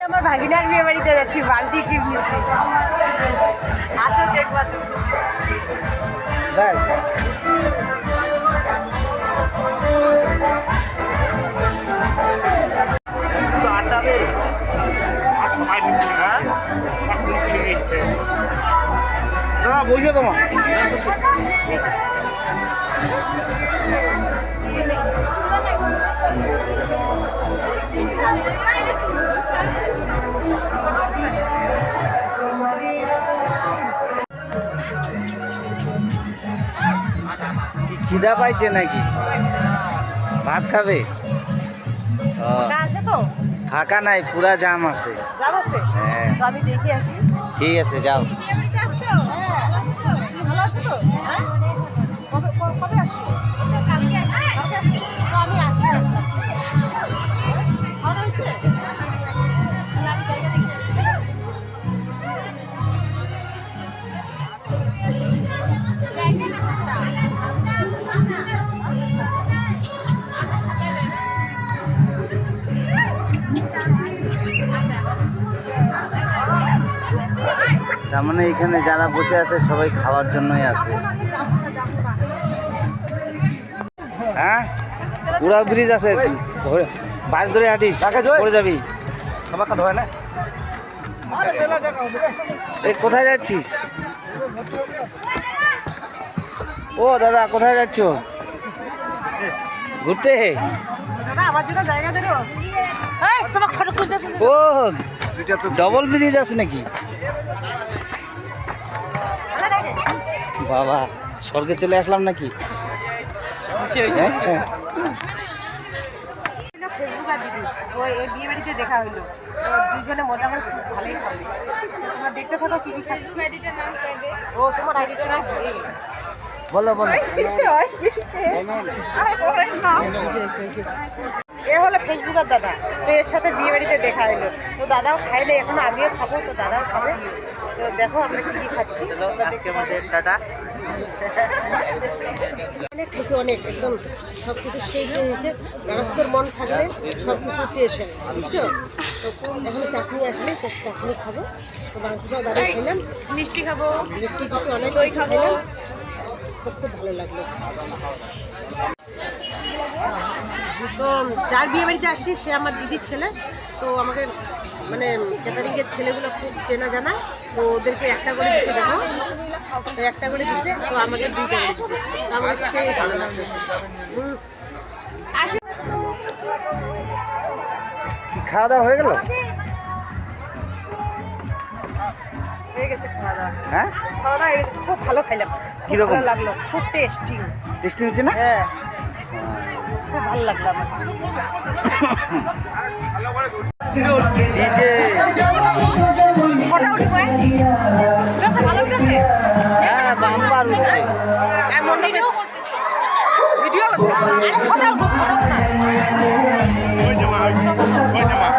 আমার ভাগিনার বিয়ে বাড়িতে যাচ্ছি, বালতি গিফট নিচ্ছি, আসো দেখবা তুমি। দাদা বসে তোমার কি খিদা পাইছে নাকি? ভাত খাবে? আছে তো ফাঁকা নাই, পুরা জাম আছে। যাব আছে, হ্যাঁ তো আমি দেখে আসি। ঠিক আছে যাও। ভালো আছো তো? হ্যাঁ, কবে কবে আসছো? কালকে আসছি। তো আমি আজকে আসলাম। খাওয়া হয়েছে? তাহলে আমি জায়গা দেখে আসি। তার মানে এখানে যারা বসে আছে সবাই খাওয়ার জন্যই আছে। হ্যাঁ পুরা ব্রিজ আছে, ধরে বাস ধরে হাঁটিস পড়ে যাবি। এই কোথায় যাচ্ছিস? ও দাদা কোথায় যাচ্ছ? ঘুরতে? দাদা আমার জন্য জায়গা দেবো? তোমার ফটো খুঁজতে। ও ডবল ব্রিজ আছে নাকি? বাবা স্বর্গে চলে আসলাম নাকি? ফেসবুক আর দিদি ওই এই বিয়ে বাড়িতে দেখা হইলো, তো দুইজনে মজা করে খুব ভালোই খাবে। তো তোমার দেখতে থাকো কি কি খাচ্ছি। ও তোমার আইডিটা না বলো বলো। এ হলো ফেসবুকের দাদা, তো এর সাথে বিয়ে বাড়িতে দেখা হইলো, তো দাদাও খাইলে, এখন আমিও খাবো, তো দাদাও খাবে। তো দেখো আমরা কি কি খাচ্ছি। টাটা। অনেক খেয়েছি, অনেক একদম সব কিছু সেই হয়েছে। রাস্তার মন থাকলে সব কিছু টেস্ট হয়, বুঝছো? তো এখন চাটনি আসলে চাটনি খাবো, তো মাংসটাও দাঁড়িয়ে খেলাম, মিষ্টি খাবো, মিষ্টি কিছু অনেক দই কিছু খাবো। খেলাম, তো খুব ভালো লাগলো। তো যার বিয়ে বাড়িতে আসছি সে আমার দিদির ছেলে, তো আমাকে মানে ক্যাটারিংয়ের ছেলেগুলো খুব চেনা জানা, তো ওদেরকে একটা করে দিচ্ছে, দেখো তো একটা করে দিচ্ছে, তো আমাকে দুইটা করে দিচ্ছে, তো আমাকে সেই ভালো লাগলো। কি খাওয়া দাওয়া হয়ে গেল? হয়ে গেছে খাওয়া দাওয়া। হ্যাঁ খাওয়া দাওয়া হয়ে গেছে, খুব ভালো খাইলাম, খুব কিরকম? ভালো লাগলো, খুব টেস্টি। টেস্টি হচ্ছে না? হ্যাঁ খুব ভালো লাগলো আমার। ডিজে ফটো উঠি কয় উঠেছে, ভালো উঠেছে। হ্যাঁ বাম্পার উঠছে। আর মন্ডল ভিডিও করতে ফটো উঠো, ফটো